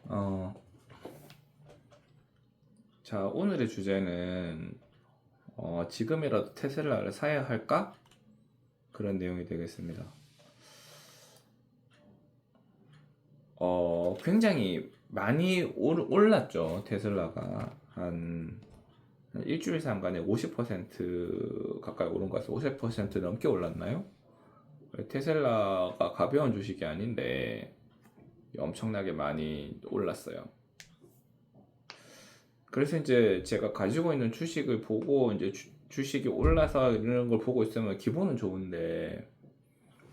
어, 자, 오늘의 주제는 지금이라도 테슬라를 사야 할까? 그런 내용이 되겠습니다. 굉장히 많이 올랐죠. 테슬라가 한 일주일 상간에 50% 가까이 오른 것 같아요. 50% 넘게 올랐나요? 테슬라가 가벼운 주식이 아닌데 엄청나게 많이 올랐어요. 그래서 이제 제가 가지고 있는 주식을 보고 이제 주식이 올라서 이런 걸 보고 있으면 기분은 좋은데,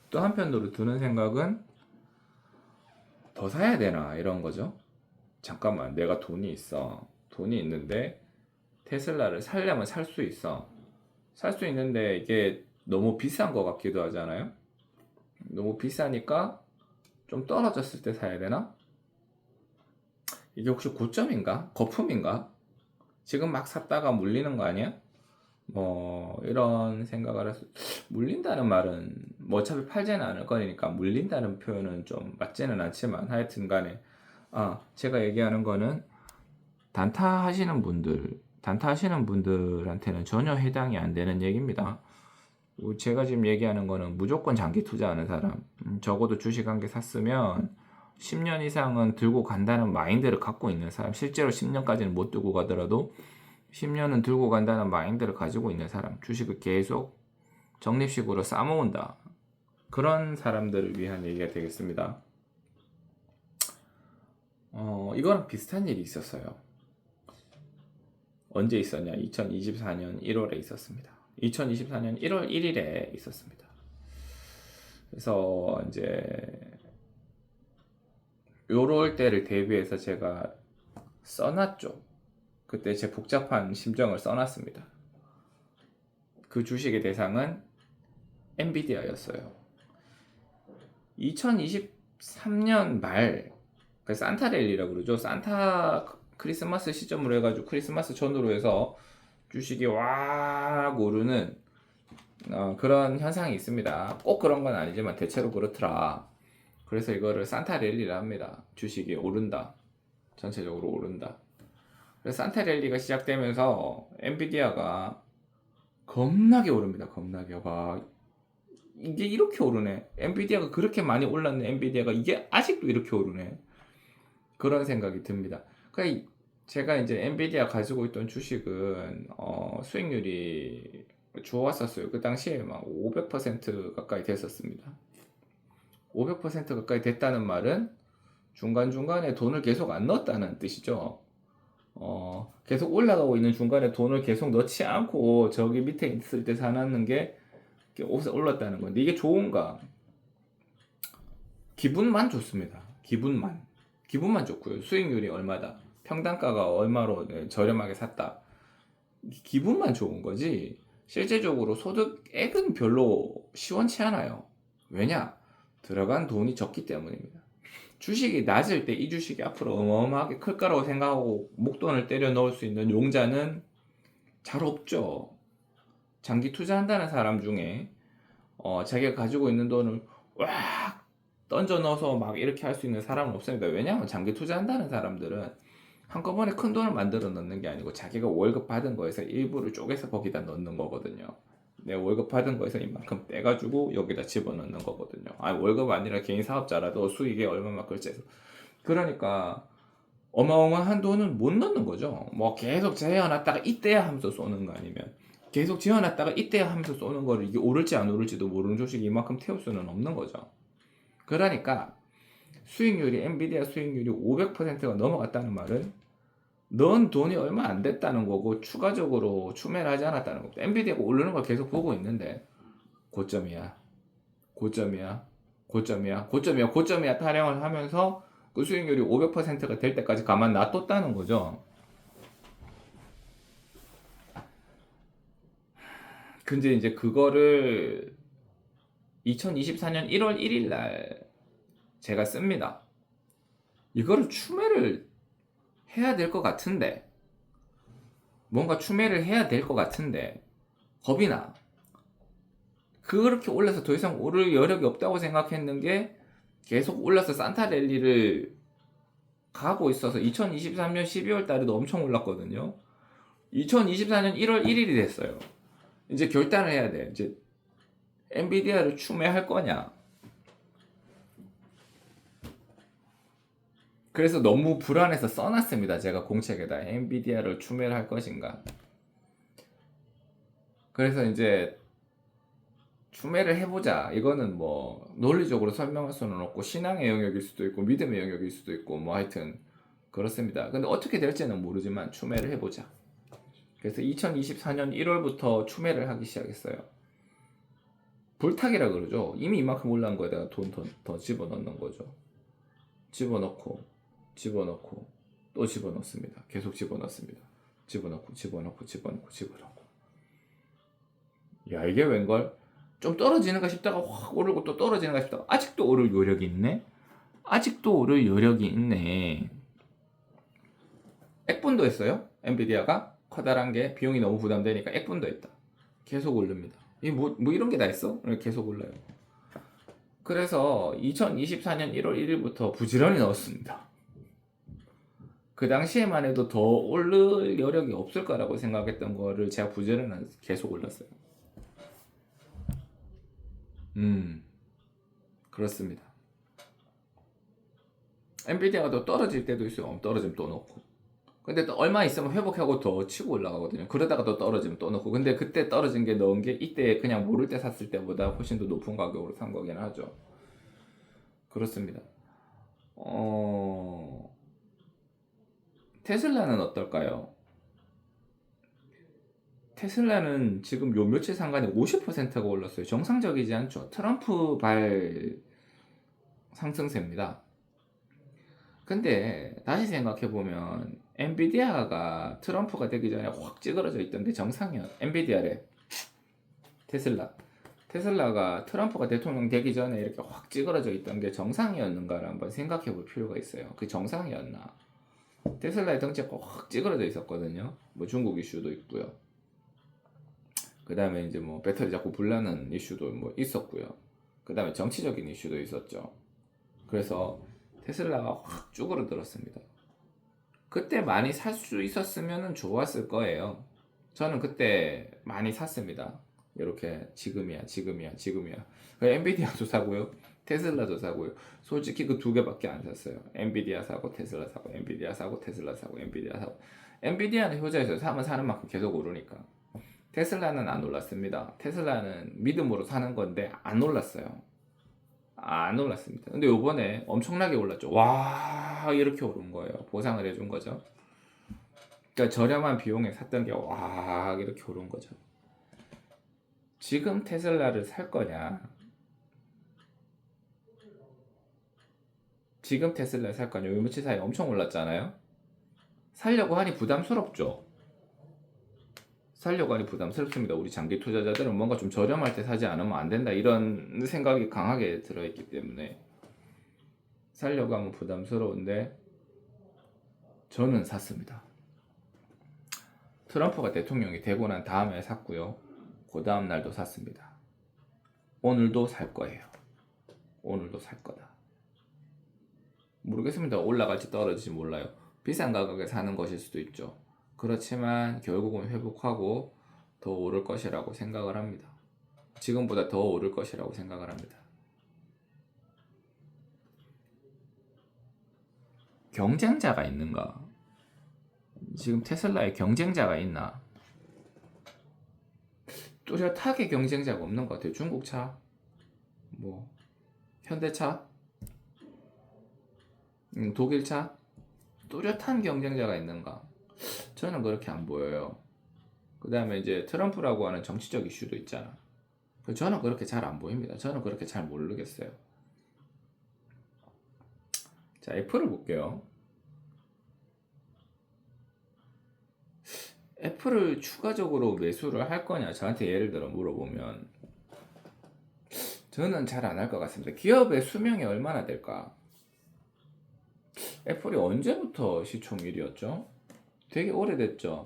또 한편으로 드는 생각은 더 사야 되나 이런 거죠. 잠깐만, 내가 돈이 있어. 돈이 있는데 테슬라를 살려면 살 수 있어. 살 수 있는데 이게 너무 비싼 것 같기도 하잖아요. 너무 비싸니까 좀 떨어졌을 때 사야 되나? 이게 혹시 고점인가? 거품인가? 지금 막 샀다가 물리는 거 아니야? 뭐 이런 생각을 해서, 물린다는 말은 뭐 어차피 팔지는 않을 거니까 물린다는 표현은 좀 맞지는 않지만, 하여튼 간에 제가 얘기하는 거는 단타 하시는 분들한테는 전혀 해당이 안 되는 얘기입니다. 제가 지금 얘기하는 거는 무조건 장기 투자하는 사람, 적어도 주식 한 개 샀으면 10년 이상은 들고 간다는 마인드를 갖고 있는 사람, 실제로 10년까지는 못 들고 가더라도 10년은 들고 간다는 마인드를 가지고 있는 사람, 주식을 계속 적립식으로 쌓아모은다, 그런 사람들을 위한 얘기가 되겠습니다. 이거랑 비슷한 일이 있었어요. 언제 있었냐? 2024년 1월에 있었습니다. 2024년 1월 1일에 있었습니다. 그래서 이제 요럴 때를 대비해서 제가 써놨죠. 그때 제 복잡한 심정을 써놨습니다. 그 주식의 대상은 엔비디아였어요. 2023년 말, 산타랠리라고 그러죠. 산타 크리스마스 시점으로 해가지고 크리스마스 전후로 해서 주식이 확 오르는 그런 현상이 있습니다. 꼭 그런 건 아니지만 대체로 그렇더라. 그래서 이거를 산타랠리라 합니다. 주식이 오른다. 전체적으로 오른다. 그래서 산타랠리가 시작되면서 엔비디아가 겁나게 오릅니다. 겁나게. 와, 이게 이렇게 오르네. 엔비디아가 그렇게 많이 올랐네. 엔비디아가 이게 아직도 이렇게 오르네. 그런 생각이 듭니다. 그러니까 제가 이제 엔비디아 가지고 있던 주식은 수익률이 좋았었어요. 그 당시에 막 500% 가까이 됐었습니다. 500% 가까이 됐다는 말은 중간중간에 돈을 계속 안 넣었다는 뜻이죠. 계속 올라가고 있는 중간에 돈을 계속 넣지 않고 저기 밑에 있을 때 사놨는 게 올랐다는 건데, 이게 좋은가? 기분만 좋습니다. 기분만 좋고요. 수익률이 얼마다, 평단가가 얼마로 저렴하게 샀다, 기분만 좋은 거지 실제적으로 소득액은 별로 시원치 않아요. 왜냐? 들어간 돈이 적기 때문입니다. 주식이 낮을 때 이 주식이 앞으로 어마어마하게 클 거라고 생각하고 목돈을 때려 넣을 수 있는 용자는 잘 없죠. 장기 투자한다는 사람 중에 자기가 가지고 있는 돈을 꽉 던져 넣어서 막 이렇게 할 수 있는 사람은 없습니다. 왜냐하면 장기 투자한다는 사람들은 한꺼번에 큰 돈을 만들어 넣는 게 아니고 자기가 월급 받은 거에서 일부를 쪼개서 거기다 넣는 거거든요. 내 월급 받은 거에서 이만큼 떼가지고 여기다 집어넣는 거거든요. 월급 아니라 개인 사업자라도 수익이 얼마만큼 해서. 그러니까 어마어마한 돈은 못 넣는 거죠. 뭐 계속 재워놨다가 이때야 하면서 쏘는 거, 아니면 계속 지어놨다가 이때야 하면서 쏘는 거를 이게 오를지 안 오를지도 모르는 주식이 이만큼 태울 수는 없는 거죠. 그러니까 엔비디아 수익률이 500%가 넘어갔다는 말은 넌 돈이 얼마 안 됐다는 거고, 추가적으로 추매를 하지 않았다는 거고, 엔비디아가 오르는 걸 계속 보고 있는데 고점이야, 고점이야, 고점이야, 고점이야, 고점이야 타령을 하면서 그 수익률이 500%가 될 때까지 가만 놔뒀다는 거죠. 근데 이제 그거를 2024년 1월 1일 날 제가 씁니다. 이거를 추매를 해야 될 것 같은데, 뭔가 추매를 해야 될 것 같은데 겁이 나. 그렇게 올라서 더 이상 오를 여력이 없다고 생각했는 게 계속 올라서 산타랠리를 가고 있어서 2023년 12월 달에도 엄청 올랐거든요. 2024년 1월 1일이 됐어요. 이제 결단을 해야 돼. 이제 엔비디아를 추매할 거냐. 그래서 너무 불안해서 써놨습니다. 제가 공책에다 엔비디아를 추매를 할 것인가. 그래서 이제 추매를 해보자. 이거는 뭐 논리적으로 설명할 수는 없고 신앙의 영역일 수도 있고 믿음의 영역일 수도 있고 뭐 하여튼 그렇습니다. 근데 어떻게 될지는 모르지만 추매를 해보자. 그래서 2024년 1월부터 추매를 하기 시작했어요. 불탁이라 그러죠. 이미 이만큼 올라온 거에다가 돈 더 집어넣는 거죠. 집어넣고 또 집어넣습니다. 계속 집어넣습니다. 집어넣고 야, 이게 웬걸? 좀 떨어지는가 싶다가 확 오르고 또 떨어지는가 싶다가 아직도 오를 여력이 있네? 아직도 오를 여력이 있네. 액분도 했어요. 엔비디아가 커다란 게 비용이 너무 부담되니까 액분도 했다. 계속 오릅니다. 뭐 이런 게 다 있어? 계속 올라요. 그래서 2024년 1월 1일부터 부지런히 넣었습니다. 그 당시에만 해도 더 오를 여력이 없을 거라고 생각했던 거를 제가 부지런히 계속 올렸어요. 그렇습니다. 엔비디아가 또 떨어질 때도 있어요. 떨어지면 또 넣고. 근데 또 얼마 있으면 회복하고 더 치고 올라가거든요. 그러다가 또 떨어지면 또 넣고. 근데 그때 떨어진 게 넣은 게 이때 그냥 모를 때 샀을 때보다 훨씬 더 높은 가격으로 산 거긴 하죠. 그렇습니다. 테슬라는 어떨까요? 테슬라는 지금 요 며칠 상간에 50%가 올랐어요. 정상적이지 않죠. 트럼프 발 상승세입니다. 근데 다시 생각해보면 엔비디아가 트럼프가 되기 전에 확 찌그러져 있던 게 정상이야. 엔비디아래. 테슬라가 트럼프가 대통령 되기 전에 이렇게 확 찌그러져 있던 게 정상이었는가를 한번 생각해 볼 필요가 있어요. 그 정상이었나? 테슬라의 덩치가 확 찌그러져 있었거든요. 뭐 중국 이슈도 있고요. 그 다음에 이제 뭐 배터리 자꾸 불나는 이슈도 뭐 있었고요. 그 다음에 정치적인 이슈도 있었죠. 그래서 테슬라가 확 쭈그러들었습니다. 그때 많이 살 수 있었으면 좋았을 거예요. 저는 그때 많이 샀습니다. 이렇게 지금이야. 엔비디아도 사고요. 테슬라도 사고요. 솔직히 그 두 개밖에 안 샀어요. 엔비디아 사고 테슬라 사고 엔비디아 사고 테슬라 사고 엔비디아 사고. 엔비디아는 효자에서 사면 사는 만큼 계속 오르니까. 테슬라는 안 올랐습니다. 테슬라는 믿음으로 사는 건데 안 올랐어요. 안 올랐습니다. 근데 요번에 엄청나게 올랐죠. 와, 이렇게 오른 거예요. 보상을 해준 거죠. 그러니까 저렴한 비용에 샀던 게 와, 이렇게 오른 거죠. 지금 테슬라를 살 거냐? 지금 테슬라를 살 거냐? 요 며칠 사이에 엄청 올랐잖아요. 살려고 하니 부담스럽죠. 살려고 하니 부담스럽습니다. 우리 장기 투자자들은 뭔가 좀 저렴할 때 사지 않으면 안 된다 이런 생각이 강하게 들어있기 때문에 살려고 하면 부담스러운데 저는 샀습니다. 트럼프가 대통령이 되고 난 다음에 샀고요. 그 다음 날도 샀습니다. 오늘도 살 거예요. 오늘도 살 거다. 모르겠습니다. 올라갈지 떨어질지 몰라요. 비싼 가격에 사는 것일 수도 있죠. 그렇지만 결국은 회복하고 더 오를 것이라고 생각을 합니다. 지금보다 더 오를 것이라고 생각을 합니다. 경쟁자가 있는가? 지금 테슬라에 경쟁자가 있나? 뚜렷하게 경쟁자가 없는 것 같아요. 중국차, 뭐 현대차, 독일차, 뚜렷한 경쟁자가 있는가? 저는 그렇게 안 보여요. 그 다음에 이제 트럼프라고 하는 정치적 이슈도 있잖아. 저는 그렇게 잘 안 보입니다. 저는 그렇게 잘 모르겠어요. 자, 애플을 볼게요. 애플을 추가적으로 매수를 할 거냐 저한테 예를 들어 물어보면 저는 잘 안 할 것 같습니다. 기업의 수명이 얼마나 될까? 애플이 언제부터 시총 1위였죠? 되게 오래됐죠.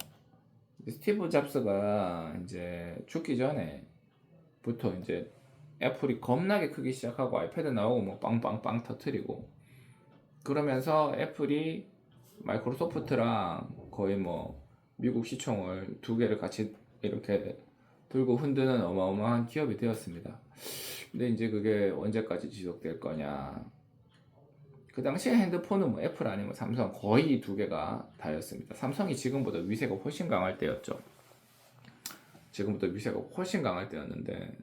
스티브 잡스가 이제 죽기 전에부터 이제 애플이 겁나게 크기 시작하고 아이패드 나오고 뭐 빵빵빵 터트리고 그러면서 애플이 마이크로소프트랑 거의 뭐 미국 시총을 두 개를 같이 이렇게 들고 흔드는 어마어마한 기업이 되었습니다. 근데 이제 그게 언제까지 지속될 거냐. 그 당시에 핸드폰은 뭐 애플 아니면 삼성 거의 이 두 개가 다였습니다. 삼성이 지금보다 위세가 훨씬 강할 때였죠. 지금보다 위세가 훨씬 강할 때였는데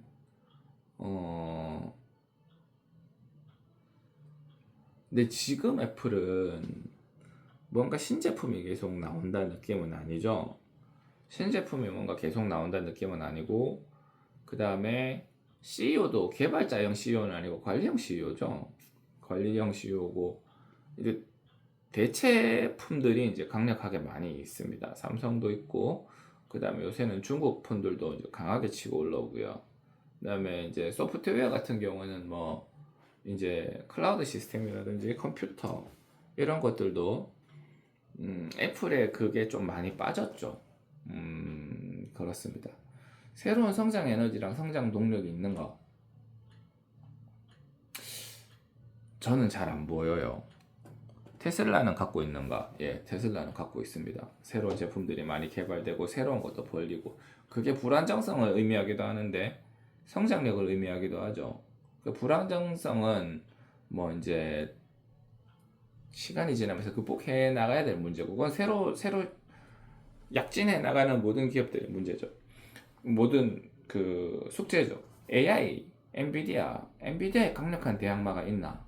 근데 지금 애플은 뭔가 신제품이 계속 나온다는 느낌은 아니죠. 신제품이 뭔가 계속 나온다는 느낌은 아니고, 그 다음에 CEO도 개발자형 CEO는 아니고 관리형 CEO죠. 관리형 CEO고, 이제 대체품들이 이제 강력하게 많이 있습니다. 삼성도 있고, 그 다음에 요새는 중국 폰들도 이제 강하게 치고 올라오고요. 그 다음에 이제 소프트웨어 같은 경우는 뭐, 이제 클라우드 시스템이라든지 컴퓨터, 이런 것들도 애플에 그게 좀 많이 빠졌죠. 그렇습니다. 새로운 성장 에너지랑 성장 동력이 있는 거 저는 잘 안 보여요. 테슬라는 갖고 있는가? 예, 테슬라는 갖고 있습니다. 새로운 제품들이 많이 개발되고 새로운 것도 벌리고 그게 불안정성을 의미하기도 하는데 성장력을 의미하기도 하죠. 그 불안정성은 뭐 이제 시간이 지나면서 극복해 나가야 될 문제고 그건 새로 약진해 나가는 모든 기업들의 문제죠. 모든 그 숙제죠. AI, 엔비디아에 강력한 대항마가 있나?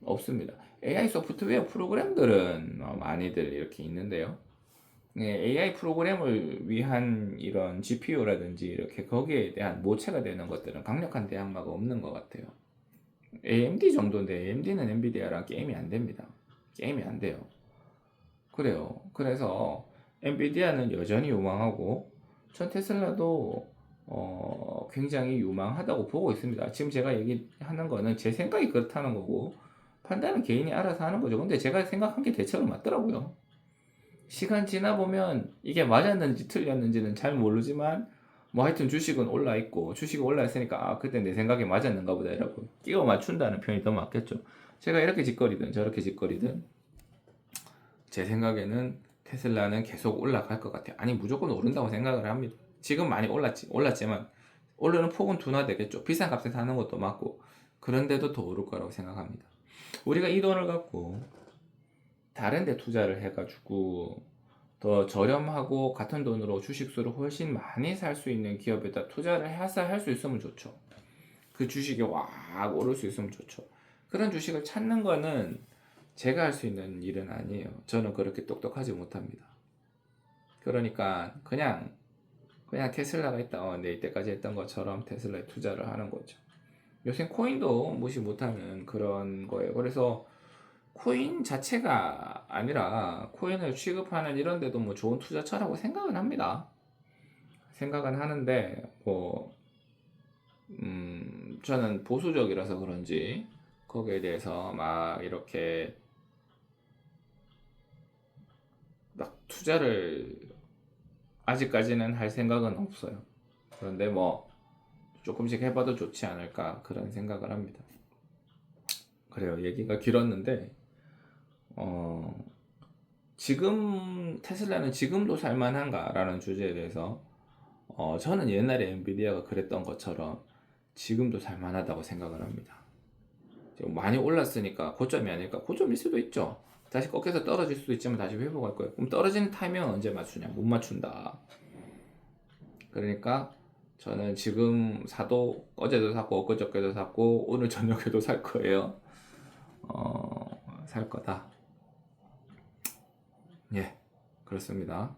없습니다. AI 소프트웨어 프로그램들은 많이들 이렇게 있는데요. AI 프로그램을 위한 이런 GPU라든지 이렇게 거기에 대한 모체가 되는 것들은 강력한 대항마가 없는 것 같아요. AMD 정도인데 AMD는 엔비디아랑 게임이 안 됩니다. 게임이 안 돼요. 그래요. 그래서 엔비디아는 여전히 유망하고 전 테슬라도 굉장히 유망하다고 보고 있습니다. 지금 제가 얘기하는 거는 제 생각이 그렇다는 거고 판단은 개인이 알아서 하는 거죠. 근데 제가 생각한 게 대체로 맞더라고요. 시간 지나 보면 이게 맞았는지 틀렸는지는 잘 모르지만 뭐 하여튼 주식은 올라 있고 주식이 올라 있으니까 아 그때 내 생각이 맞았는가 보다 이라고 끼워 맞춘다는 표현이 더 맞겠죠. 제가 이렇게 짓거리든 저렇게 짓거리든 제 생각에는 테슬라는 계속 올라갈 것 같아요. 아니 무조건 오른다고 생각을 합니다. 지금 많이 올랐지만 오르는 폭은 둔화되겠죠. 비싼 값에 사는 것도 맞고 그런데도 더 오를 거라고 생각합니다. 우리가 이 돈을 갖고 다른 데 투자를 해가지고 더 저렴하고 같은 돈으로 주식수를 훨씬 많이 살 수 있는 기업에다 투자를 해서 할 수 있으면 좋죠. 그 주식이 확 오를 수 있으면 좋죠. 그런 주식을 찾는 거는 제가 할 수 있는 일은 아니에요. 저는 그렇게 똑똑하지 못합니다. 그러니까 그냥 테슬라가 있다. 내 이때까지 했던 것처럼 테슬라에 투자를 하는 거죠. 요새 코인도 무시 못하는 그런 거예요. 그래서 코인 자체가 아니라 코인을 취급하는 이런 데도 뭐 좋은 투자처라고 생각은 합니다. 생각은 하는데 저는 보수적이라서 그런지 거기에 대해서 막 이렇게 막 투자를 아직까지는 할 생각은 없어요. 그런데 뭐 조금씩 해봐도 좋지 않을까 그런 생각을 합니다. 그래요. 얘기가 길었는데 지금 테슬라는 지금도 살만한가라는 주제에 대해서 저는 옛날에 엔비디아가 그랬던 것처럼 지금도 살만하다고 생각을 합니다. 지금 많이 올랐으니까 고점이 아닐까? 고점일 수도 있죠. 다시 꺾여서 떨어질 수도 있지만 다시 회복할 거예요. 그럼 떨어지는 타이밍은 언제 맞추냐? 못 맞춘다. 그러니까 저는 지금 사도 어제도 샀고 엊그저께도 샀고 오늘 저녁에도 살 거예요. 살 거다. 예, 그렇습니다.